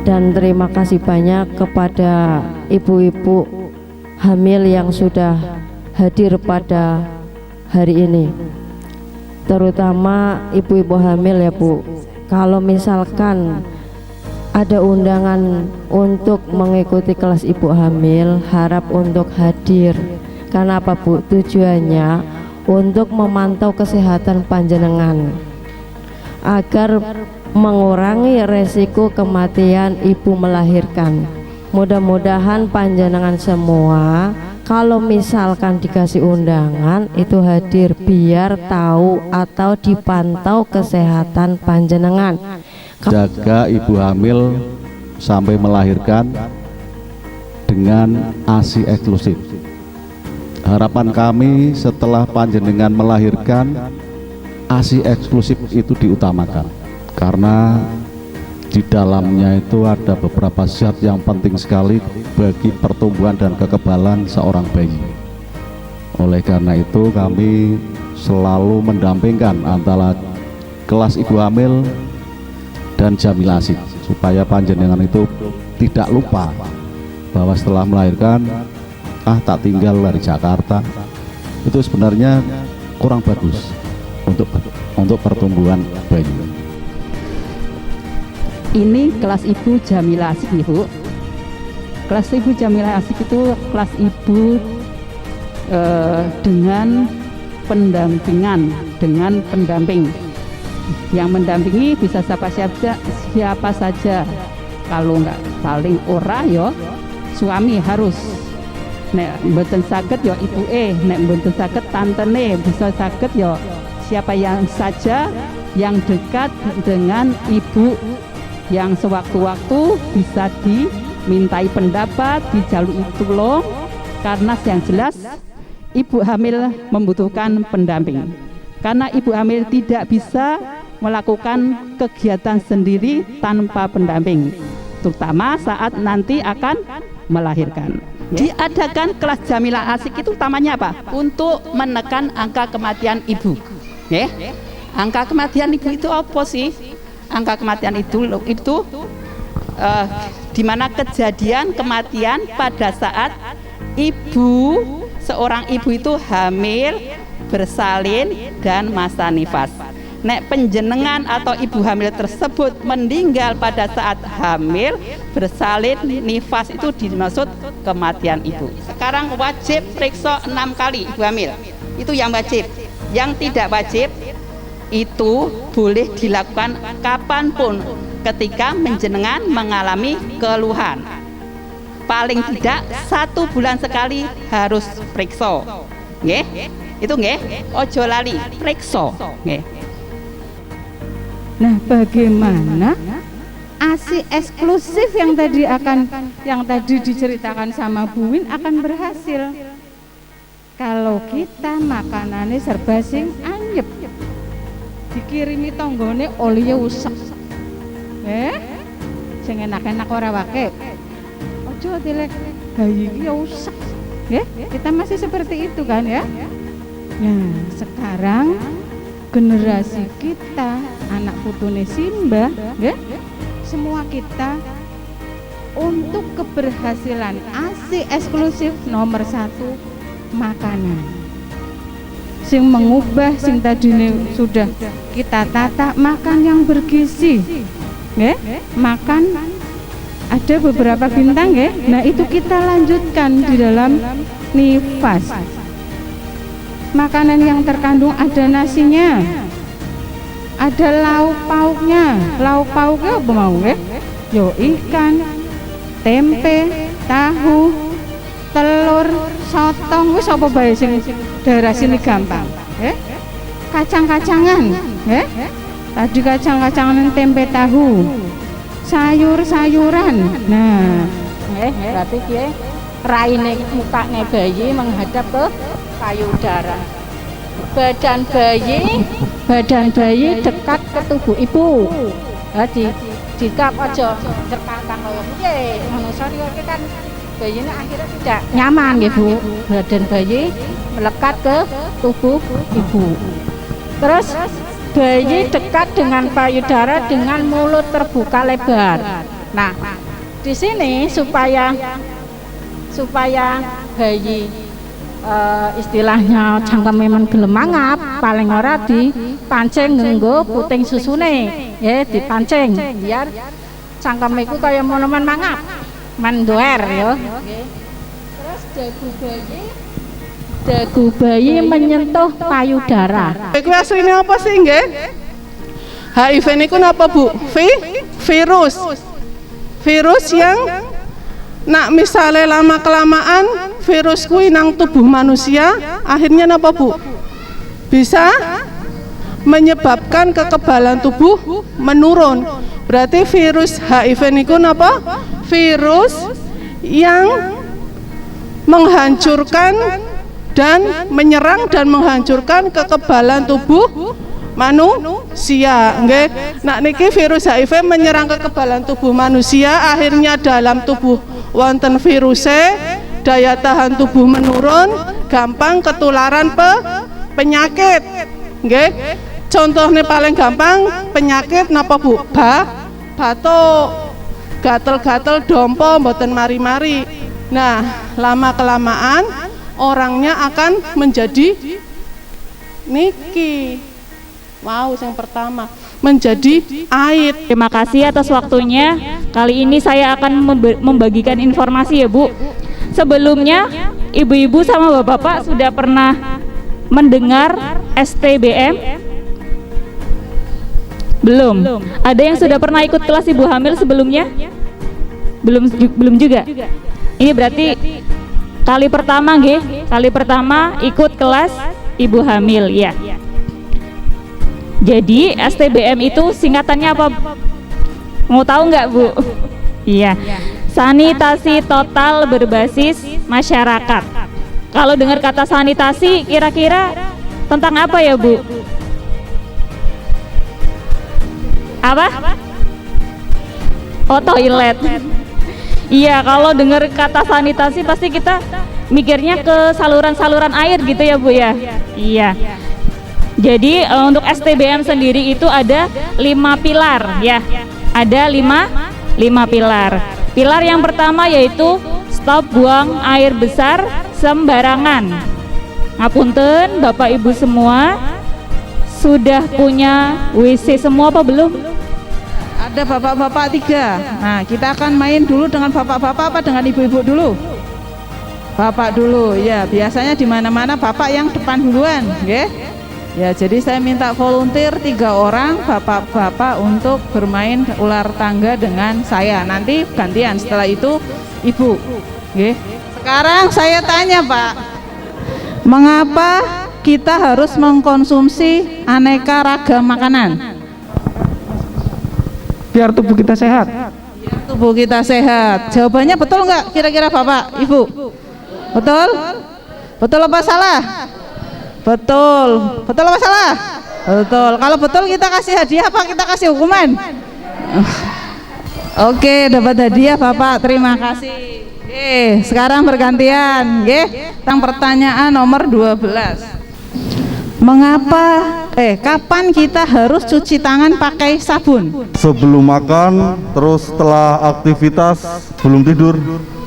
Dan terima kasih banyak kepada ibu-ibu hamil yang sudah hadir pada hari ini, terutama ibu-ibu hamil ya Bu. Kalau misalkan ada undangan untuk mengikuti kelas ibu hamil, harap untuk hadir. Karena apa Bu? Tujuannya untuk memantau kesehatan panjenengan agar mengurangi resiko kematian ibu melahirkan. Mudah-mudahan panjenengan semua kalau misalkan dikasih undangan itu hadir biar tahu atau dipantau kesehatan panjenengan. Jaga ibu hamil sampai melahirkan dengan ASI eksklusif. Harapan kami setelah panjenengan melahirkan, ASI eksklusif itu diutamakan karena di dalamnya itu ada beberapa zat yang penting sekali bagi pertumbuhan dan kekebalan seorang bayi. Oleh karena itu kami selalu mendampingkan antara kelas ibu hamil dan Jamil ASI supaya panjenengan itu tidak lupa bahwa setelah melahirkan tak tinggal dari Jakarta, itu sebenarnya kurang bagus untuk pertumbuhan bayi. Ini kelas ibu Jamilah Asik nih Bu. Kelas ibu Jamilah Asik itu kelas ibu dengan pendampingan, dengan pendamping. Yang mendampingi bisa siapa saja. Kalau nggak paling ora yo suami harus. Nek mboten saged yo ibuke, nek mboten saged tantene, bisa saged yo siapa yang saja yang dekat dengan ibu, yang sewaktu-waktu bisa dimintai pendapat, dijaluki tulung, karena yang jelas ibu hamil membutuhkan pendamping. Karena ibu hamil tidak bisa melakukan kegiatan sendiri tanpa pendamping, terutama saat nanti akan melahirkan. Diadakan kelas Jamilah Asik itu utamanya apa? Untuk menekan angka kematian ibu. Angka kematian ibu itu apa sih? Angka kematian itu di mana kejadian kematian pada saat seorang ibu itu hamil, bersalin dan masa nifas. Nek penjenengan atau ibu hamil tersebut meninggal pada saat hamil, bersalin, nifas, itu dimaksud kematian ibu. Sekarang wajib periksa 6 kali ibu hamil. Itu yang wajib. Yang tidak wajib itu boleh dilakukan kapanpun ketika menjenengan mengalami keluhan. Paling tidak 1 bulan sekali harus periksa. Nggih? Itu nggih, ojo lali periksa. Nggih. Nah, bagaimana ASI eksklusif yang tadi diceritakan sama Bu Win akan berhasil kalau kita makanannya serba sing anyep, dikirimi tonggone oleh usek, sing enak-enak ora wake, ojo dilek bayi iki usek, kita masih seperti itu kan ya. Nah, sekarang generasi kita, anak putune Simbah, semua kita untuk keberhasilan ASI eksklusif nomor 1 makanan. Sing mengubah sing tadine sudah kita tata, makan yang bergizi, makan ada beberapa bintang, nah itu kita lanjutkan di dalam nifas. Makanan yang terkandung ada nasinya, ada lauk pauknya. Lauk pauknya apa mau yo ikan, tempe, tahu, telur, sotong, wis apa bae sing daerah sini gampang. Kacang-kacangan, tadi kacang-kacangan, tempe, tahu, sayur-sayuran. Nah, berarti dia raine mukanya bayi menghadap ke payudara. Badan bayi dekat ke tubuh ibu. Jadi jika aja terkangkang kaya piye, manusia iki kan bayinya akhirnya tidak nyaman nggih Bu. Badan bayi melekat ke tubuh ibu. Terus bayi dekat dengan payudara dengan mulut terbuka lebar. Nah, di sini supaya bayi istilahnya cangkeme men gelem mangap, paling ora dipancing nganggo puting susune, ya dipancing biar cangkeme iku kaya monoman mangap, mandoer ya. Terus dagu bayi menyentuh payudara. Iku asline apa sih nggih? HIV niku napa Bu? Virus. Virus yang nak misalnya lama kelamaan virus kuwi nang tubuh manusia, akhirnya napa Bu? Bisa menyebabkan kekebalan tubuh menurun. Berarti virus HIV niku napa? Virus yang menghancurkan dan menyerang dan menghancurkan kekebalan tubuh manusia, nggih. Nah niki virus HIV menyerang kekebalan tubuh manusia, akhirnya dalam tubuh wonten viruse, daya tahan tubuh menurun, gampang ketularan penyakit, nggih. Contohnya paling gampang penyakit napa Bu? Batuk, gatel-gatel, dompo, mboten mari-mari. Nah, lama kelamaan orangnya akan menjadi niki. Wow, yang pertama menjadi aid. Terima kasih atas waktunya. Kali ini saya akan membagikan informasi ya Bu. Sebelumnya ibu-ibu sama bapak-bapak sudah pernah mendengar STBM? Belum. Ada yang sudah pernah ikut kelas ibu hamil sebelumnya? Belum juga. Ini berarti kali pertama nggih, kali pertama ikut kelas ibu hamil ya. Jadi STBM itu singkatannya apa? Mau tahu nggak Bu? Iya, sanitasi total berbasis masyarakat. Kalau dengar kata sanitasi, kira-kira tentang apa ya Bu? Apa? Oh, toilet. Iya, kalau dengar kata sanitasi pasti kita mikirnya ke saluran-saluran air gitu ya Bu ya. Iya. Jadi untuk STBM sendiri itu ada 5 pilar ya. Ada 5 pilar. Pilar yang pertama yaitu stop buang air besar sembarangan. Ngapunten Bapak Ibu semua, sudah punya WC semua apa belum? Ada bapak-bapak 3. Nah, kita akan main dulu dengan bapak-bapak apa dengan ibu-ibu dulu? Bapak dulu. Ya, biasanya di mana-mana bapak yang depan duluan, nggih. Ya, jadi saya minta volunteer 3 orang bapak-bapak untuk bermain ular tangga dengan saya. Nanti gantian, setelah itu ibu. Nggih. Sekarang saya tanya, Pak. Mengapa kita harus mengkonsumsi aneka ragam makanan? Biar tubuh kita sehat. Biar tubuh kita sehat. Jawabannya betul nggak kira-kira Bapak, Ibu? Betul? Betul apa salah? Betul. Betul apa salah? Betul. Kalau betul kita kasih hadiah apa kita kasih hukuman? Oke, dapat hadiah Bapak. Terima kasih. Oke, sekarang bergantian, nggih. Tentang pertanyaan nomor 12. Kapan kita harus cuci tangan pakai sabun? Sebelum makan, terus setelah aktivitas, sebelum tidur.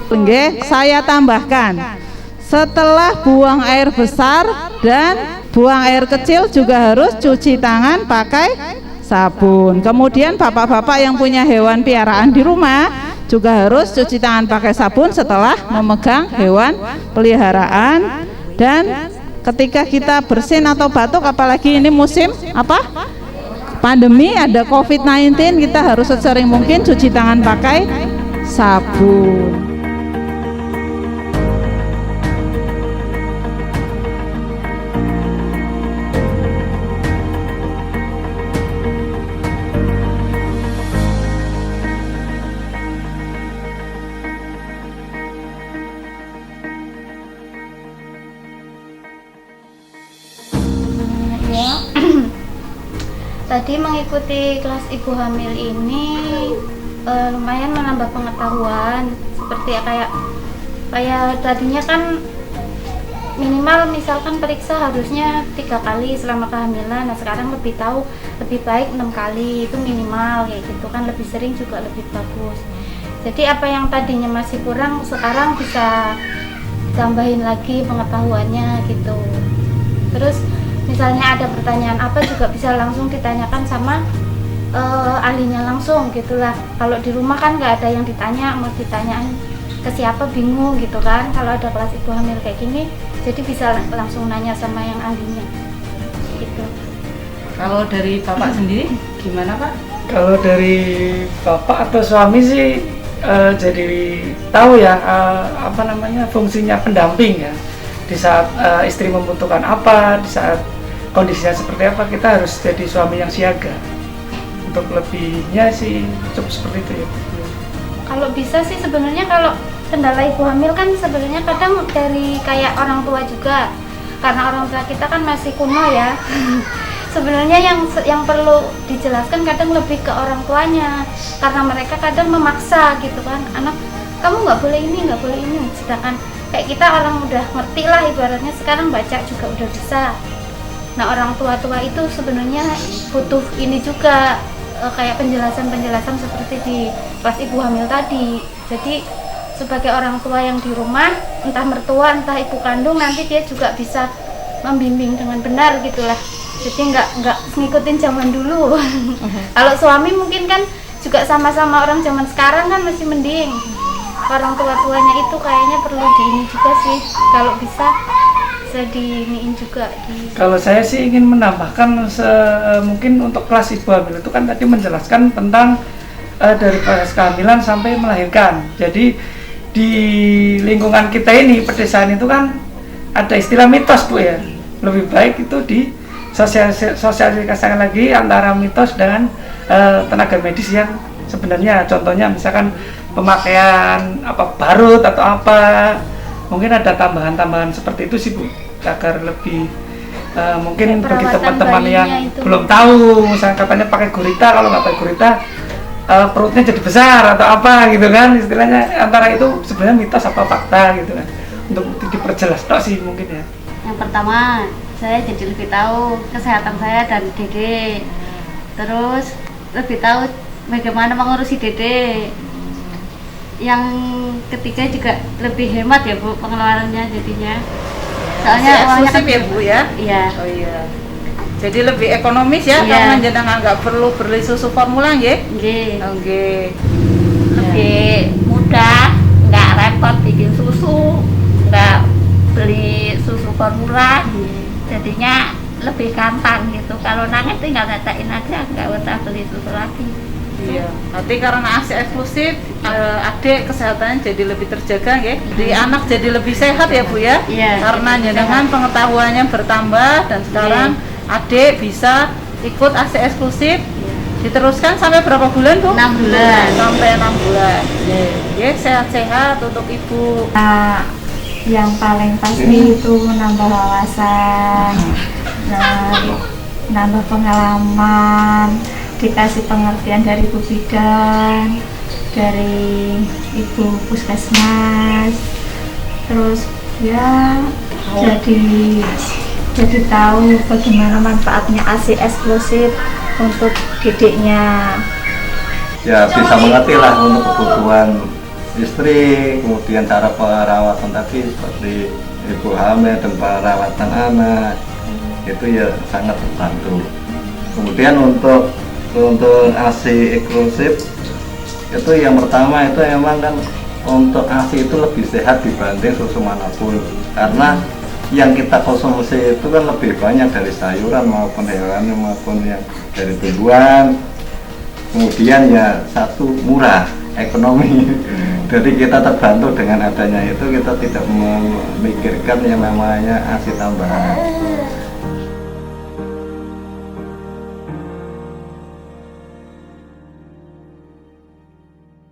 Nggih, saya tambahkan. Setelah buang air besar dan buang air kecil juga harus cuci tangan pakai sabun. Kemudian bapak-bapak yang punya hewan piaraan di rumah juga harus cuci tangan pakai sabun setelah memegang hewan peliharaan. Dan ketika kita bersin atau batuk, apalagi ini musim apa? Pandemi, ada COVID-19, kita harus sesering mungkin cuci tangan pakai sabun. Tadi mengikuti kelas ibu hamil ini lumayan menambah pengetahuan, seperti kayak tadinya kan minimal misalkan periksa harusnya 3 kali selama kehamilan. Nah sekarang lebih tahu lebih baik 6 kali itu minimal, kayak gitu kan, lebih sering juga lebih bagus. Jadi apa yang tadinya masih kurang sekarang bisa tambahin lagi pengetahuannya gitu. Terus misalnya ada pertanyaan apa juga bisa langsung ditanyakan sama ahlinya langsung gitulah. Kalau di rumah kan nggak ada yang ditanya, mau ditanyain ke siapa bingung gitu kan. Kalau ada kelas ibu hamil kayak gini, jadi bisa langsung nanya sama yang ahlinya gitu. Kalau dari Bapak sendiri gimana Pak? Kalau dari bapak atau suami sih jadi tahu ya fungsinya pendamping ya. Di saat istri membutuhkan apa, di saat kondisinya seperti apa, kita harus jadi suami yang siaga. Untuk lebihnya sih cukup seperti itu ya. Kalau bisa sih sebenarnya kalau kendala ibu hamil kan sebenarnya kadang dari kayak orang tua juga, karena orang tua kita kan masih kuno ya. Sebenarnya yang perlu dijelaskan kadang lebih ke orang tuanya, karena mereka kadang memaksa gitu kan, anak kamu nggak boleh ini, sedangkan kayak kita orang udah ngerti lah ibaratnya, sekarang baca juga udah bisa. Nah orang tua itu sebenarnya butuh ini juga kayak penjelasan seperti di kelas ibu hamil tadi. Jadi sebagai orang tua yang di rumah, entah mertua entah ibu kandung, nanti dia juga bisa membimbing dengan benar gitulah. Jadi nggak ngikutin zaman dulu. Kalau suami mungkin kan juga sama-sama orang zaman sekarang kan masih mending. Orang tua-tuanya itu kayaknya perlu diini juga sih. Kalau bisa diiniin juga. Kalau saya sih ingin menambahkan mungkin untuk kelas ibu hamil itu kan tadi menjelaskan tentang dari proses kehamilan sampai melahirkan. Jadi di lingkungan kita ini pedesaan itu kan ada istilah mitos Bu ya. Lebih baik itu di sosialisasikan lagi antara mitos dengan tenaga medis yang sebenarnya, contohnya misalkan pemakaian barut atau apa, mungkin ada tambahan-tambahan seperti itu sih Bu, agar lebih mungkin bagi teman-teman yang belum tahu, misalnya katanya pakai gurita, kalau nggak pakai gurita perutnya jadi besar atau apa gitu kan, istilahnya antara itu sebenarnya mitos apa fakta gitu kan, untuk diperjelas tok sih mungkin ya. Yang pertama, saya jadi lebih tahu kesehatan saya dan Dede, terus lebih tahu bagaimana mengurusi Dede. Yang ketiga juga lebih hemat ya Bu pengeluarannya jadinya, soalnya uangnya kan ya Bu ya. Iya. Oh iya, jadi lebih ekonomis ya, karena jenengan nggak perlu beli susu formula nggih. Nggih. Nggih. Lebih mudah, nggak repot bikin susu, nggak beli susu formula. Jadinya lebih gampang gitu. Kalau nangis tinggal nyatain aja, nggak usah beli susu lagi. Iya. Nanti karena ASI eksklusif, adik kesehatannya jadi lebih terjaga ya. Jadi anak jadi lebih sehat ya Bu ya. Iya. Karena jenengan pengetahuannya bertambah dan sekarang adik bisa ikut ASI eksklusif. Diteruskan sampai berapa bulan Bu? 6 bulan. Sampai 6 bulan. Ya, sehat-sehat untuk ibu. Yang paling pasti itu nambah wawasan, nambah pengalaman, dikasih pengertian dari Bu Bidan, dari Ibu Puskesmas, terus ya jadi tahu bagaimana manfaatnya ASI eksklusif untuk didiknya. Ya bisa mengerti lah untuk kebutuhan istri, kemudian cara perawatan tadi seperti ibu hamil dan perawatan anak, itu ya sangat terbantu. Kemudian untuk ASI eksklusif itu yang pertama itu emang kan untuk ASI itu lebih sehat dibanding susu manapun, karena yang kita konsumsi itu kan lebih banyak dari sayuran maupun hewani maupun yang dari tumbuhan. Kemudian ya satu murah, ekonomi. Jadi kita terbantu dengan adanya itu, kita tidak memikirkan yang namanya ASI tambahan.